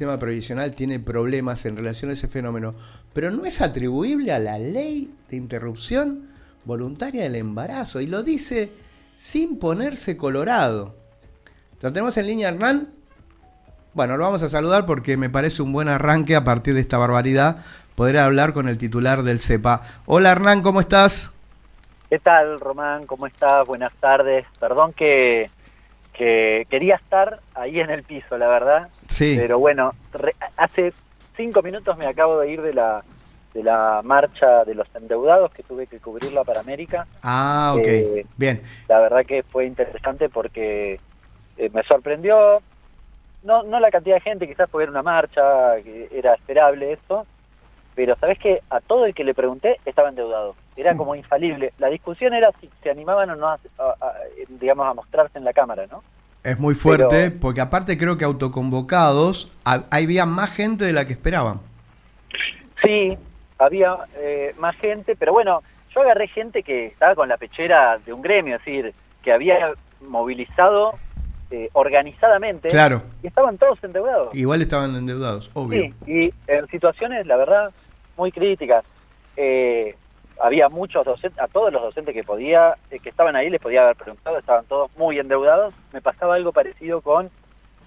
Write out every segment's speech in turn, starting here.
El sistema previsional tiene problemas en relación a ese fenómeno, pero no es atribuible a la ley de interrupción voluntaria del embarazo, y lo dice sin ponerse colorado. ¿Lo tenemos en línea, Hernán? Bueno, lo vamos a saludar porque me parece un buen arranque a partir de esta barbaridad poder hablar con el titular del CEPA. Hola, Hernán, ¿cómo estás? ¿Qué tal, Román? ¿Cómo estás? Buenas tardes. Perdón que quería estar ahí en el piso, la verdad. Sí. Pero bueno, hace 5 minutos me acabo de ir de la marcha de los endeudados, que tuve que cubrirla para América. Ah, ok. Bien. La verdad que fue interesante porque me sorprendió, no la cantidad de gente, quizás porque era una marcha, que era esperable esto, pero ¿sabés qué? A todo el que le pregunté estaba endeudado. Era como infalible. La discusión era si se animaban o no digamos, a mostrarse en la cámara, ¿no? Es muy fuerte, porque aparte creo que autoconvocados, había más gente de la que esperaban. Sí, había más gente, pero bueno, yo agarré gente que estaba con la pechera de un gremio, es decir, que había movilizado organizadamente. Claro. Y estaban todos endeudados. Igual estaban endeudados, obvio. Sí, y en situaciones, la verdad, muy críticas. Había muchos docentes, a todos los docentes que estaban ahí les podía haber preguntado, estaban todos muy endeudados. Me pasaba algo parecido con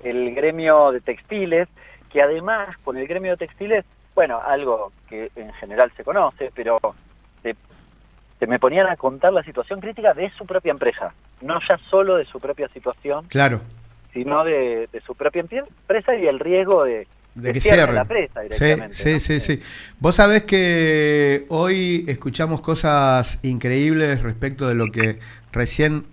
el gremio de textiles, que además con el gremio de textiles, bueno, algo que en general se conoce, pero se me ponían a contar la situación crítica de su propia empresa, no ya solo de su propia situación, claro, sino de su propia empresa y el riesgo de que cierre la empresa directamente. Sí, ¿no? Sí. Vos sabés que hoy escuchamos cosas increíbles respecto de lo que recién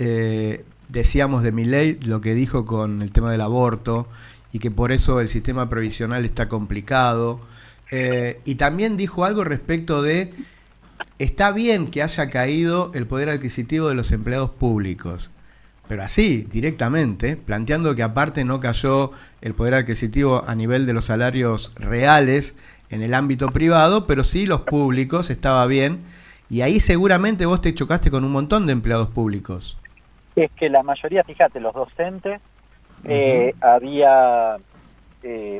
decíamos de Milei, lo que dijo con el tema del aborto, y que por eso el sistema previsional está complicado. Y también dijo algo respecto de, está bien que haya caído el poder adquisitivo de los empleados públicos, pero así, directamente, planteando que aparte no cayó el poder adquisitivo a nivel de los salarios reales en el ámbito privado, pero sí los públicos, estaba bien, y ahí seguramente vos te chocaste con un montón de empleados públicos. Es que la mayoría, fíjate, los docentes, había,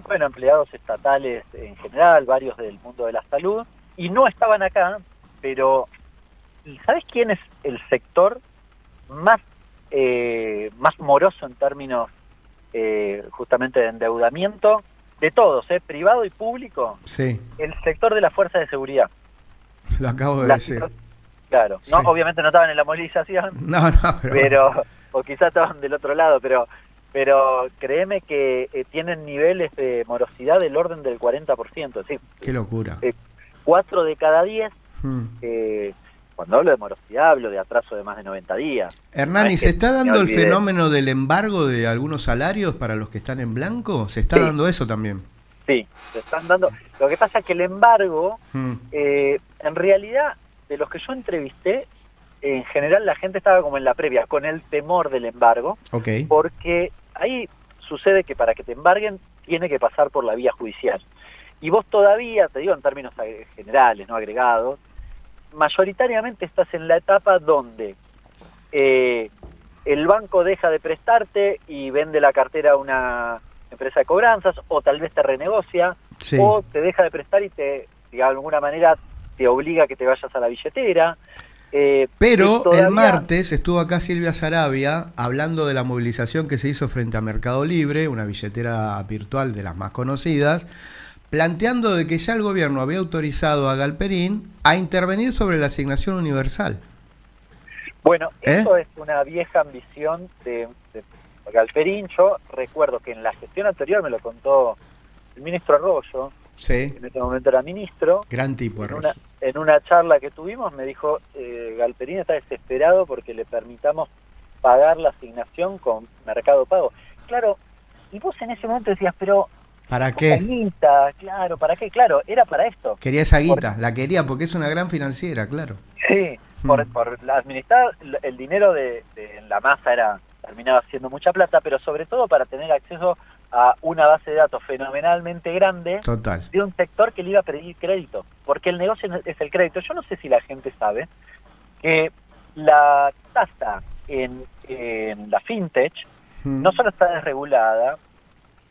bueno, empleados estatales en general, varios del mundo de la salud, y no estaban acá, pero ¿sabés quién es el sector más moroso en términos justamente de endeudamiento de todos, privado y público? Sí. El sector de la fuerza de seguridad. Lo acabo de decir. Claro, sí. No, obviamente no estaban en la movilización, no, pero o quizás estaban del otro lado, pero créeme que tienen niveles de morosidad del orden del 40%. ¿Sí? Qué locura. 4 de cada 10, cuando hablo de morosidad, hablo de atraso de más de 90 días. Hernán, ¿y se está dando el fenómeno del embargo de algunos salarios para los que están en blanco? ¿Se está dando eso también? Sí, se están dando. Lo que pasa es que el embargo, en realidad, de los que yo entrevisté, en general la gente estaba como en la previa, con el temor del embargo, porque ahí sucede que para que te embarguen tiene que pasar por la vía judicial. Y vos todavía, te digo en términos generales, no agregados, mayoritariamente estás en la etapa donde el banco deja de prestarte y vende la cartera a una empresa de cobranzas, o tal vez te renegocia, o te deja de prestar y de alguna manera te obliga a que te vayas a la billetera. Pero todavía... el martes estuvo acá Silvia Sarabia hablando de la movilización que se hizo frente a Mercado Libre, una billetera virtual de las más conocidas, planteando de que ya el gobierno había autorizado a Galperín a intervenir sobre la asignación universal. Bueno, eso es una vieja ambición de Galperín. Yo recuerdo que en la gestión anterior me lo contó el ministro Arroyo, en este momento era ministro. Gran tipo, Arroyo. En una charla que tuvimos me dijo, Galperín está desesperado porque le permitamos pagar la asignación con Mercado Pago. Claro, y vos en ese momento decías, pero... ¿Para qué? Guita, claro, ¿para qué? Claro, era para esto. Quería esa guita, la quería porque es una gran financiera, claro. Sí, por administrar el dinero de la masa terminaba siendo mucha plata, pero sobre todo para tener acceso a una base de datos fenomenalmente grande. Total. De un sector que le iba a pedir crédito, porque el negocio es el crédito. Yo no sé si la gente sabe que la tasa en la fintech no solo está desregulada,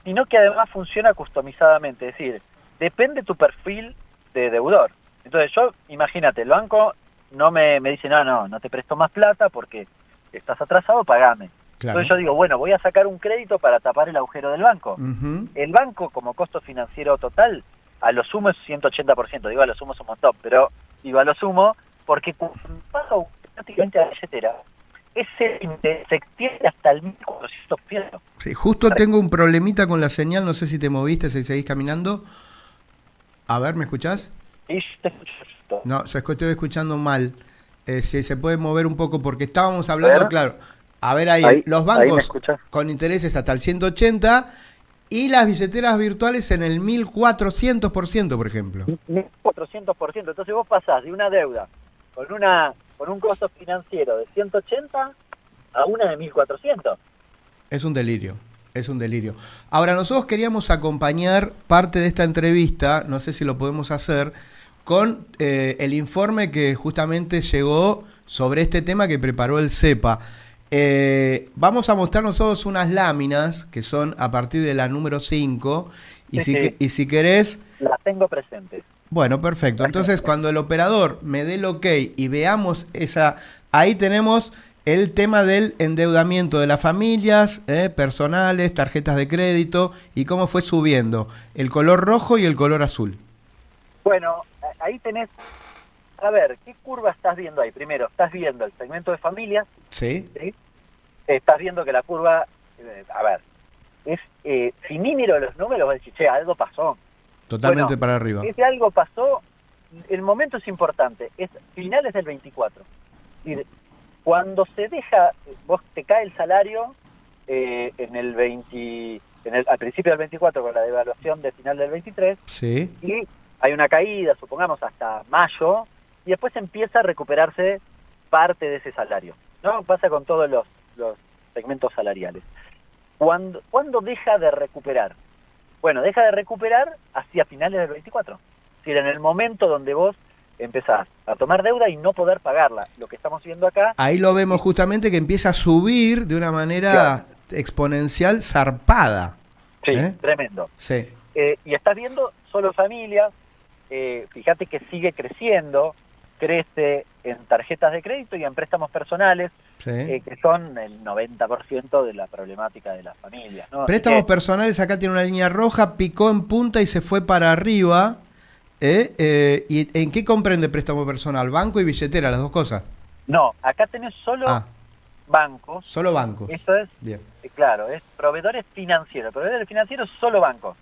sino que además funciona customizadamente, es decir, depende tu perfil de deudor. Entonces yo, imagínate, el banco no me dice, no te presto más plata porque estás atrasado, pagame. Claro. Entonces yo digo, bueno, voy a sacar un crédito para tapar el agujero del banco. Ujú. El banco, como costo financiero total, a lo sumo es 180%, digo a lo sumo es un montón, pero digo a lo sumo porque cuando pasa prácticamente a la billetera, ese límite se extiende hasta el 1400%. Sí, justo tengo un problemita con la señal, no sé si te moviste, si seguís caminando. A ver, ¿me escuchás? Y yo te escucho esto. No, estoy escuchando mal. Si se puede mover un poco, porque estábamos hablando, claro. A ver ahí, los ahí me bancos escuchás. con intereses hasta el 180 y las billeteras virtuales en el 1400%, por ejemplo. 1400%. Entonces vos pasás de una deuda con un costo financiero de 180 a una de 1400. Es un delirio, es un delirio. Ahora, nosotros queríamos acompañar parte de esta entrevista, no sé si lo podemos hacer, con el informe que justamente llegó sobre este tema que preparó el CEPA. Vamos a mostrar nosotros unas láminas que son a partir de la número 5 y, Sí. y si querés... Las tengo presentes. Bueno, perfecto. Entonces, cuando el operador me dé el ok y veamos esa... Ahí tenemos el tema del endeudamiento de las familias, personales, tarjetas de crédito y cómo fue subiendo el color rojo y el color azul. Bueno, ahí tenés... A ver, ¿qué curva estás viendo ahí? Primero, estás viendo el segmento de familias. Sí. ¿Sí? Estás viendo que la curva... a ver, es si ni miro los números, voy a decir, che, algo pasó. Totalmente Bueno, para arriba. Ese algo pasó, el momento es importante, es finales del 24. Es decir, cuando se deja, vos te cae el salario en el 20, al principio del 24 con la devaluación de final del 23, Sí. y hay una caída, supongamos, hasta mayo, y después empieza a recuperarse parte de ese salario, ¿no? Pasa con todos los segmentos salariales. ¿Cuándo deja de recuperar? Bueno, deja de recuperar hacia finales del 24. Es decir, en el momento donde vos empezás a tomar deuda y no poder pagarla. Lo que estamos viendo acá... Ahí lo vemos justamente que empieza a subir de una manera exponencial zarpada. Sí, tremendo. Sí. Y estás viendo solo familias, fíjate que sigue creciendo, crece en tarjetas de crédito y en préstamos personales, Sí. que son el 90% de la problemática de las familias, ¿no? Préstamos personales, acá tiene una línea roja, picó en punta y se fue para arriba. ¿Y en qué comprende préstamo personal? Banco y billetera, las dos cosas. No, acá tenés solo bancos. Solo bancos. Eso es, bien. Claro, es proveedores financieros. Proveedores financieros solo bancos.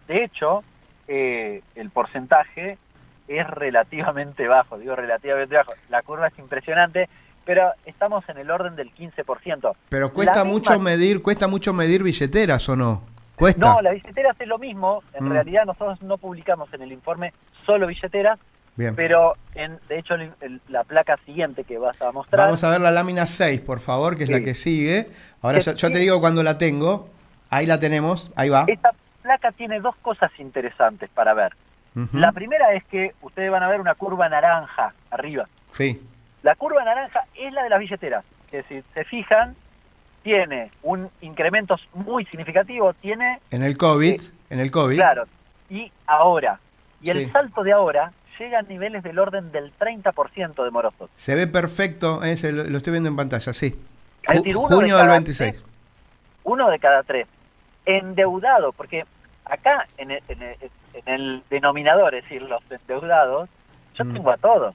De hecho, el porcentaje es relativamente bajo, digo relativamente bajo. La curva es impresionante, pero estamos en el orden del 15%. Pero cuesta mucho medir billeteras, ¿o no? ¿Cuesta? No, las billeteras es lo mismo. En realidad nosotros no publicamos en el informe solo billeteras, bien. Pero de hecho la placa siguiente que vas a mostrar... Vamos a ver la lámina 6, por favor, que es la que sigue. Ahora yo te digo cuando la tengo. Ahí la tenemos, ahí va. Esta placa tiene dos cosas interesantes para ver. La primera es que ustedes van a ver una curva naranja arriba. Sí. La curva naranja es la de las billeteras, que si se fijan, tiene un incremento muy significativo, tiene... En el COVID. Claro, y ahora. Y el salto de ahora llega a niveles del orden del 30% de morosos. Se ve perfecto, lo estoy viendo en pantalla, sí. Es decir, junio del 26. Uno de cada tres. Endeudado, porque acá en el denominador, es decir, los endeudados, yo tengo a todos.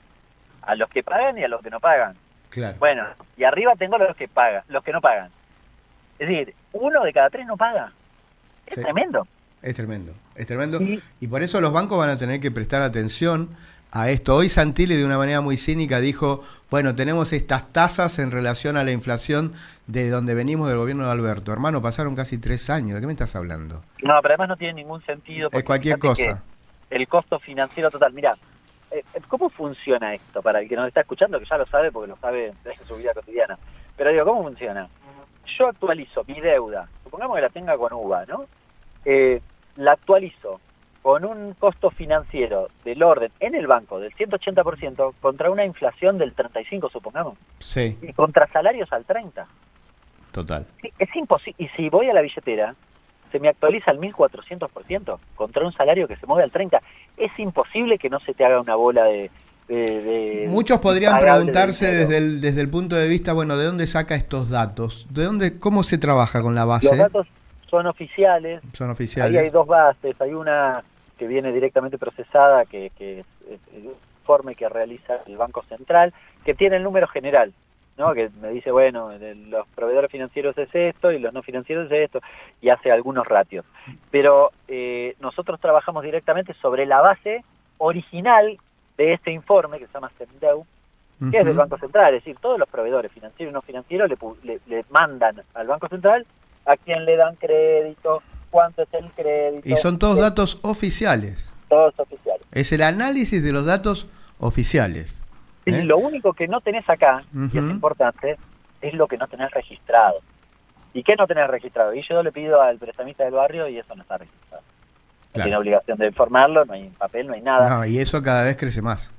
A los que pagan y a los que no pagan. Claro. Bueno, y arriba tengo los que pagan, los que no pagan. Es decir, uno de cada tres no paga. Es tremendo. Es tremendo, es tremendo. Y por eso los bancos van a tener que prestar atención a esto. Hoy Santilli, de una manera muy cínica, dijo, bueno, tenemos estas tasas en relación a la inflación de donde venimos del gobierno de Alberto. Hermano, pasaron casi 3 años. ¿De qué me estás hablando? No, pero además no tiene ningún sentido. Es cualquier cosa. El costo financiero total. Mirá, ¿cómo funciona esto? Para el que nos está escuchando, que ya lo sabe porque lo sabe desde su vida cotidiana. Pero digo, ¿cómo funciona? Yo actualizo mi deuda, supongamos que la tenga con UVA, ¿no? La actualizo con un costo financiero del orden en el banco del 180% contra una inflación del 35%, supongamos. Sí. Y contra salarios al 30%. Total. Sí, es imposible. Y si voy a la billetera, se me actualiza al 1400% contra un salario que se mueve al 30%. Es imposible que no se te haga una bola de Muchos podrían pagable de preguntarse dinero. desde el punto de vista, bueno, ¿de dónde saca estos datos? ¿De dónde, cómo se trabaja con la Los base? datos son oficiales, Son ahí hay oficiales. dos bases, hay una que viene directamente procesada, que es el informe que realiza el Banco Central, que tiene el número general, ¿no? Que me dice, bueno, de los proveedores financieros es esto y los no financieros es esto, y hace algunos ratios. Pero nosotros trabajamos directamente sobre la base original de este informe, que se llama CEMDEU, que es del Ujú. Banco Central, es decir, todos los proveedores financieros y no financieros le mandan al Banco Central a quién le dan crédito, cuánto es el Y crédito, son todos datos oficiales. todos oficiales. Es el análisis de los datos oficiales. Y ¿Eh? lo único que no tenés acá, y es Ujú. importante, es lo que no tenés registrado. ¿Y qué no tenés registrado? Y yo le pido al prestamista del barrio y eso no está registrado. No tiene Claro. obligación de informarlo, no hay papel, no hay nada. No, y eso cada vez crece más.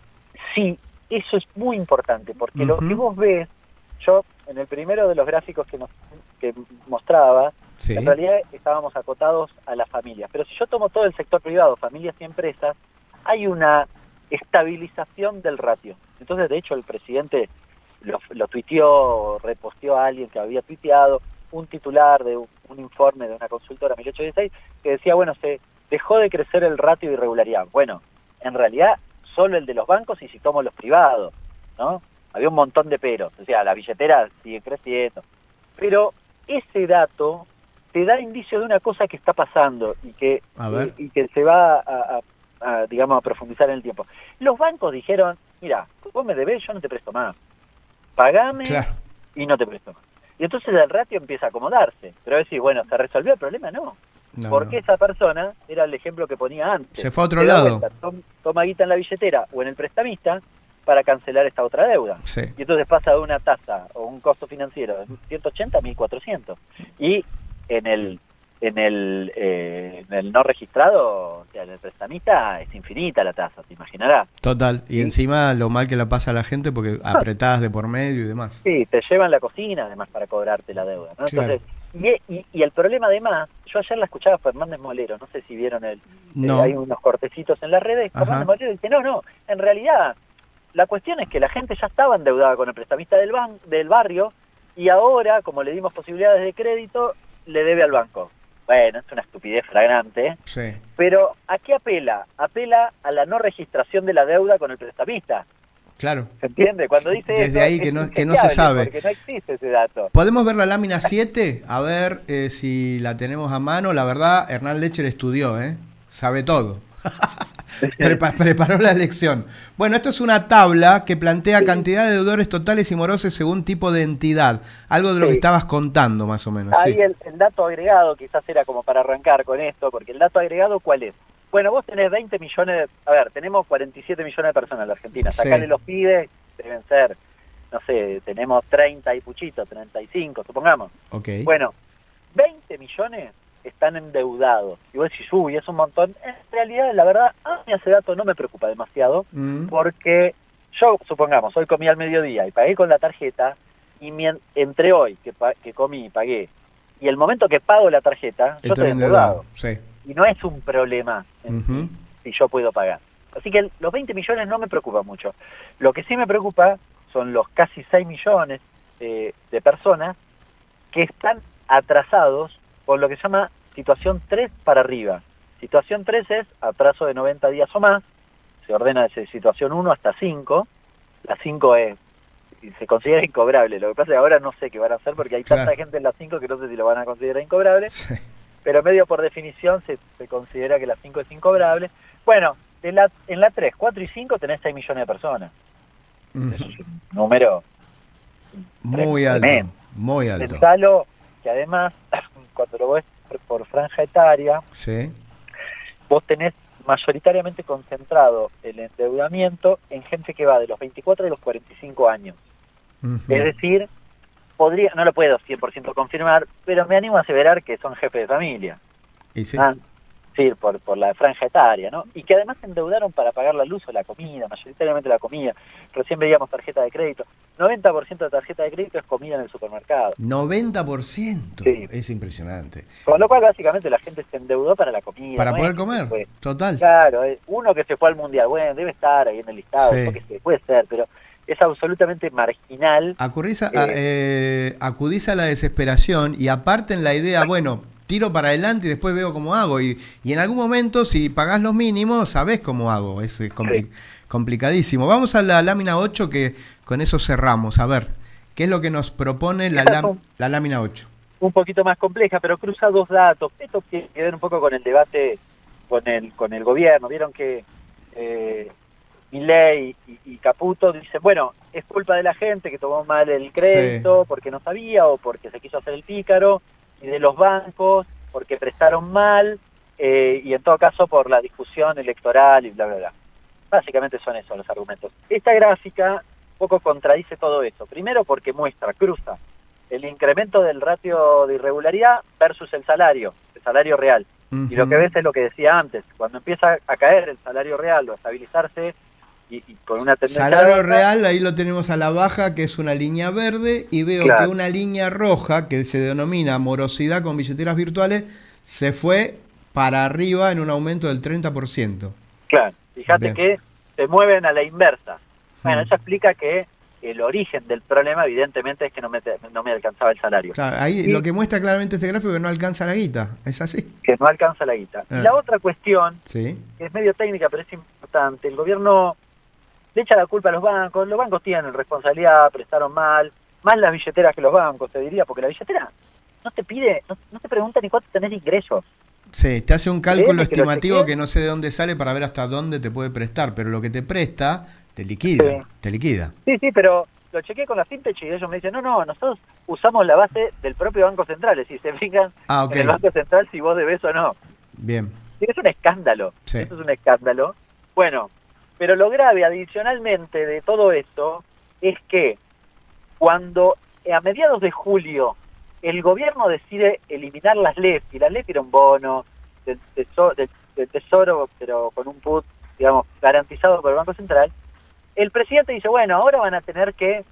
Sí, eso es muy importante, porque lo que Ujú. vos ves, yo en el primero de los gráficos que mostraba, Sí. en realidad estábamos acotados a las familias. Pero si yo tomo todo el sector privado, familias y empresas, hay una estabilización del ratio. Entonces, de hecho, el presidente lo tuiteó, reposteó a alguien que había tuiteado, un titular de un informe de una consultora 1816, que decía, bueno, se dejó de crecer el ratio de irregularidad. Bueno, en realidad solo el de los bancos y si tomo los privados, ¿no? Había un montón de peros, o sea, la billetera sigue creciendo. Pero ese dato te da indicio de una cosa que está pasando A ver. y que se va digamos, a profundizar en el tiempo. Los bancos dijeron, mira, vos me debés, yo no te presto más. Pagame Claro. y no te presto más. Y entonces el ratio empieza a acomodarse. Pero decir, bueno, ¿se resolvió el problema? No. No, Porque no. esa persona, era el ejemplo que ponía antes, Se fue a otro se da lado. vuelta, toma guita en la billetera o en el prestamista para cancelar esta otra deuda. Sí. Y entonces pasa de una tasa o un costo financiero de 180 a 1400. Y en el no registrado, o sea, en el prestamista es infinita la tasa, te imaginarás. Total. Y ¿Sí? encima lo mal que la pasa a la gente porque apretadas de por medio y demás. Sí, te llevan la cocina además para cobrarte la deuda, ¿no? Claro. Entonces, y el problema además, yo ayer la escuchaba a Fernández Molero, no sé si vieron No. hay unos cortecitos en las redes, Ajá. Fernández Molero dice, no, en realidad la cuestión es que la gente ya estaba endeudada con el prestamista del barrio y ahora, como le dimos posibilidades de crédito, le debe al banco. Bueno, es una estupidez flagrante, Sí. pero ¿a qué apela? Apela a la no registración de la deuda con el prestamista. Claro. ¿Se entiende? Cuando dice Desde eso, ahí es que no se inchequeable, sabe. porque no existe ese dato. ¿Podemos ver la lámina 7? A ver si la tenemos a mano. La verdad, Hernán Lecher estudió, ¿eh? Sabe todo. Preparó la lección. Bueno, esto es una tabla que plantea Sí. cantidad de deudores totales y morosos según tipo de entidad. Algo de lo que Sí. estabas contando, más o menos. Ahí Sí. el dato agregado quizás era como para arrancar con esto, porque el dato agregado, ¿cuál es? Bueno, vos tenés 20 millones, tenemos 47 millones de personas en la Argentina, Sí. sacale los pibes, deben ser, no sé, tenemos 30 y puchito, 35, supongamos. Ok. Bueno, 20 millones están endeudados. Y vos decís, uy, es un montón. En realidad, la verdad, a mí ese dato no me preocupa demasiado, Mm. porque yo, supongamos, hoy comí al mediodía y pagué con la tarjeta, y entre hoy que comí y pagué, y el momento que pago la tarjeta, yo estoy endeudado. Sí. Y no es un problema en Ujú. sí, si yo puedo pagar. Así que los 20 millones no me preocupan mucho. Lo que sí me preocupa son los casi 6 millones de personas que están atrasados por lo que se llama situación 3 para arriba. Situación 3 es atraso de 90 días o más, se ordena desde situación 1 hasta 5, la 5 se considera incobrable, lo que pasa es que ahora no sé qué van a hacer porque hay Claro. tanta gente en la 5 que no sé si lo van a considerar incobrable, Sí. pero medio por definición se considera que la 5 es incobrable. Bueno, en la 3, 4 y 5 tenés 6 millones de personas. Ujú. Es un número Muy alto. tremendo. Muy alto. Pensalo que además, cuando lo ves por franja etaria, Sí. vos tenés mayoritariamente concentrado el endeudamiento en gente que va de los 24 a los 45 años. Ujú. Es decir, no lo puedo 100% confirmar, pero me animo a aseverar que son jefes de familia. Y sí. Ah, Sí, por la franja etaria, ¿no? Y que además se endeudaron para pagar la luz o la comida, mayoritariamente la comida. Recién veíamos tarjeta de crédito. 90% de tarjeta de crédito es comida en el supermercado. 90%. Sí. Es impresionante. Con lo cual, básicamente, la gente se endeudó para la comida. Para ¿no? poder Es que comer, fue, total. claro, uno que se fue al Mundial, bueno, debe estar ahí en el listado, Sí. porque puede ser, pero es absolutamente marginal. Acudís a la desesperación y aparte en la idea, bueno, tiro para adelante y después veo cómo hago. Y en algún momento, si pagás los mínimos, sabés cómo hago. Eso es Sí. complicadísimo. Vamos a la lámina 8, que con eso cerramos. A ver, ¿qué es lo que nos propone la lámina 8? Un poquito más compleja, pero cruza dos datos. Esto tiene que ver un poco con el debate con el gobierno. Vieron que Milei y Caputo dicen, bueno, es culpa de la gente que tomó mal el crédito porque no sabía o porque se quiso hacer el pícaro, y de los bancos porque prestaron mal, y en todo caso por la discusión electoral y bla, bla, bla. Básicamente son esos los argumentos. Esta gráfica un poco contradice todo esto. Primero porque cruza el incremento del ratio de irregularidad versus el salario real. Uh-huh. Y lo que ves es lo que decía antes, cuando empieza a caer el salario real o a estabilizarse y con una tendencia... Salario real, ahí lo tenemos a la baja, que es una línea verde, y veo que una línea roja, que se denomina morosidad con billeteras virtuales, se fue para arriba en un aumento del 30%. Claro, fíjate que se mueven a la inversa. Bueno, eso explica que el origen del problema evidentemente es que no me alcanzaba el salario. Claro, ahí lo que muestra claramente este gráfico es que no alcanza la guita, es así. Que no alcanza la guita. Y la otra cuestión, sí, que es medio técnica pero es importante, el gobierno le echa la culpa a los bancos tienen responsabilidad, prestaron mal, más las billeteras que los bancos, te diría, porque la billetera no te pide, no te pregunta ni cuánto tenés de ingresos. Sí, te hace un cálculo estimativo que no sé de dónde sale para ver hasta dónde te puede prestar, pero lo que te presta te liquida, Sí, pero lo chequeé con la FinTech y ellos me dicen, no, nosotros usamos la base del propio Banco Central, es decir, se fijan en el Banco Central si vos debés o no. Bien. Es un escándalo, eso es un escándalo. Bueno, pero lo grave adicionalmente de todo esto es que cuando a mediados de julio el gobierno decide eliminar las LEF, y la LEF era un bono del tesoro, pero con un put, digamos, garantizado por el Banco Central, el presidente dice, bueno, ahora van a tener que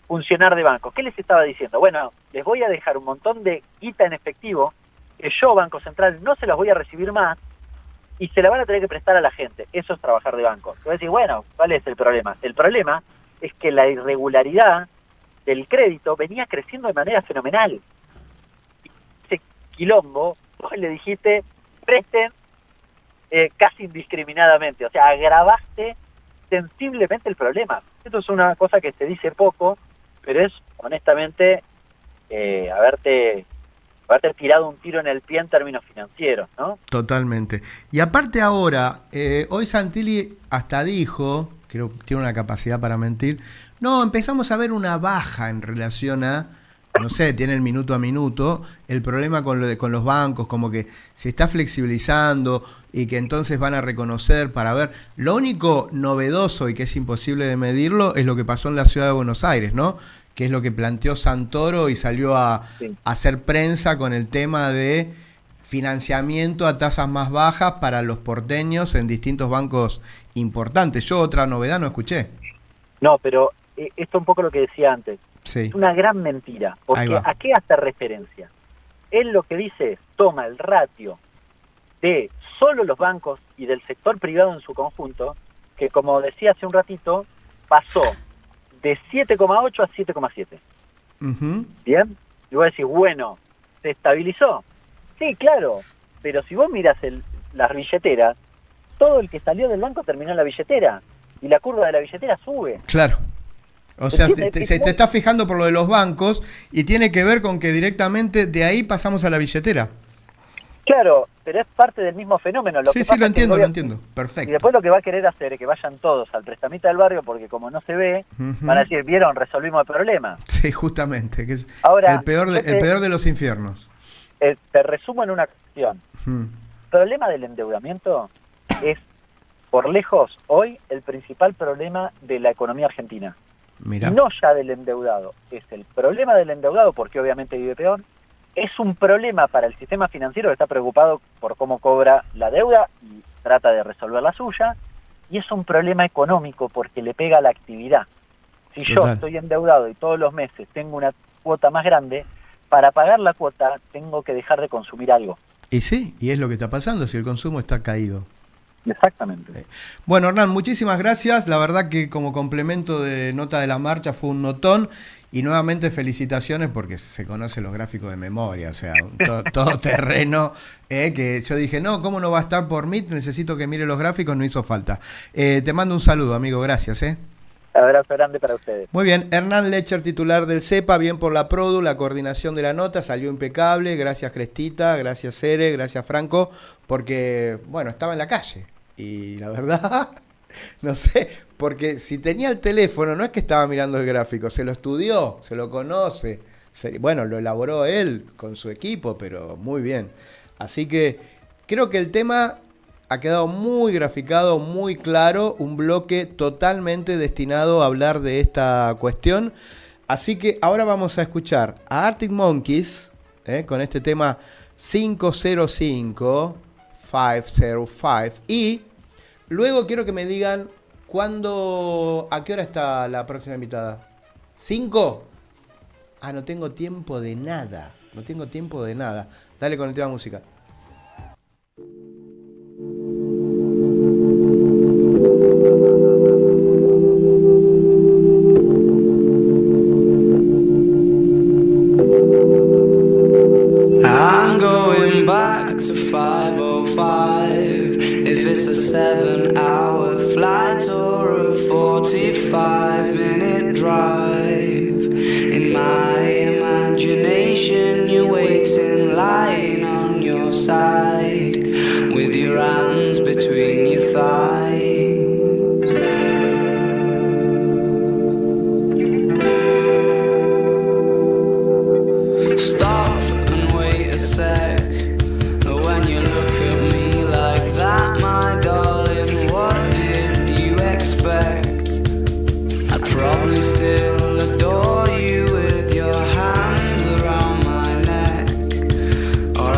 funcionar de banco. ¿Qué les estaba diciendo? Bueno, les voy a dejar un montón de guita en efectivo, que yo, Banco Central, no se las voy a recibir más, y se la van a tener que prestar a la gente. Eso es trabajar de banco. Te voy a decir, bueno, ¿cuál es el problema? El problema es que la irregularidad del crédito venía creciendo de manera fenomenal. Ese quilombo, vos le dijiste, presten casi indiscriminadamente, o sea, agravaste sensiblemente el problema. Esto es una cosa que se dice poco, pero es, honestamente, haberte tirado un tiro en el pie en términos financieros, ¿no? Totalmente. Y aparte ahora, hoy Santilli hasta dijo, creo que tiene una capacidad para mentir, no, empezamos a ver una baja en relación a, no sé, tiene el minuto a minuto, el problema con los bancos, como que se está flexibilizando y que entonces van a reconocer para ver. Lo único novedoso y que es imposible de medirlo es lo que pasó en la ciudad de Buenos Aires, ¿no? Que es lo que planteó Santoro y salió a hacer prensa con el tema de financiamiento a tasas más bajas para los porteños en distintos bancos importantes. Yo otra novedad no escuché. No, pero esto es un poco lo que decía antes. Sí. Es una gran mentira, porque ¿a qué hace referencia? Él lo que dice es, toma el ratio de solo los bancos y del sector privado en su conjunto, que como decía hace un ratito, pasó de 7,8 a 7,7. Uh-huh. ¿Bien? Y vos decís, bueno, ¿se estabilizó? Sí, claro, pero si vos mirás las billeteras, todo el que salió del banco terminó en la billetera, y la curva de la billetera sube. Claro. O sea, se te está fijando por lo de los bancos y tiene que ver con que directamente de ahí pasamos a la billetera. Claro, pero es parte del mismo fenómeno. Sí, lo entiendo, perfecto. Y después lo que va a querer hacer es que vayan todos al prestamita del barrio, porque como no se ve, van a decir, ¿vieron? Resolvimos el problema. Sí, justamente, que es ahora, el peor de los infiernos. Te resumo en una cuestión. El problema del endeudamiento es, por lejos, hoy, el principal problema de la economía argentina. Mirá. No ya del endeudado, es el problema del endeudado, porque obviamente vive peor, Es un problema para el sistema financiero que está preocupado por cómo cobra la deuda y trata de resolver la suya, y es un problema económico porque le pega a la actividad. Si yo estoy endeudado y todos los meses tengo una cuota más grande, para pagar la cuota tengo que dejar de consumir algo. Y sí, y es lo que está pasando si el consumo está caído. Exactamente. Bueno, Hernán, muchísimas gracias. La verdad que como complemento de Nota de la Marcha fue un notón. Y nuevamente felicitaciones porque se conocen los gráficos de memoria, o sea, todo terreno, que yo dije, no, ¿cómo no va a estar por Meet? Necesito que mire los gráficos, no hizo falta. Te mando un saludo, amigo, gracias. Abrazo grande para ustedes. Muy bien, Hernán Lecher, titular del CEPA, bien por la Produ, la coordinación de la nota, salió impecable, gracias Crestita, gracias Cere, gracias Franco, porque, bueno, estaba en la calle y la verdad... No sé, porque si tenía el teléfono, no es que estaba mirando el gráfico, se lo estudió, se lo conoce, bueno, lo elaboró él con su equipo, pero muy bien. Así que creo que el tema ha quedado muy graficado, muy claro, un bloque totalmente destinado a hablar de esta cuestión. Así que ahora vamos a escuchar a Arctic Monkeys con este tema 505 y... Luego quiero que me digan a qué hora está la próxima invitada. ¿5? Ah, no tengo tiempo de nada. No tengo tiempo de nada. Dale con el tema música. I'm going back to 5:05. If it's a 7-hour flight or a 45-minute drive, in my imagination you're waiting, lying on your side, with your hands between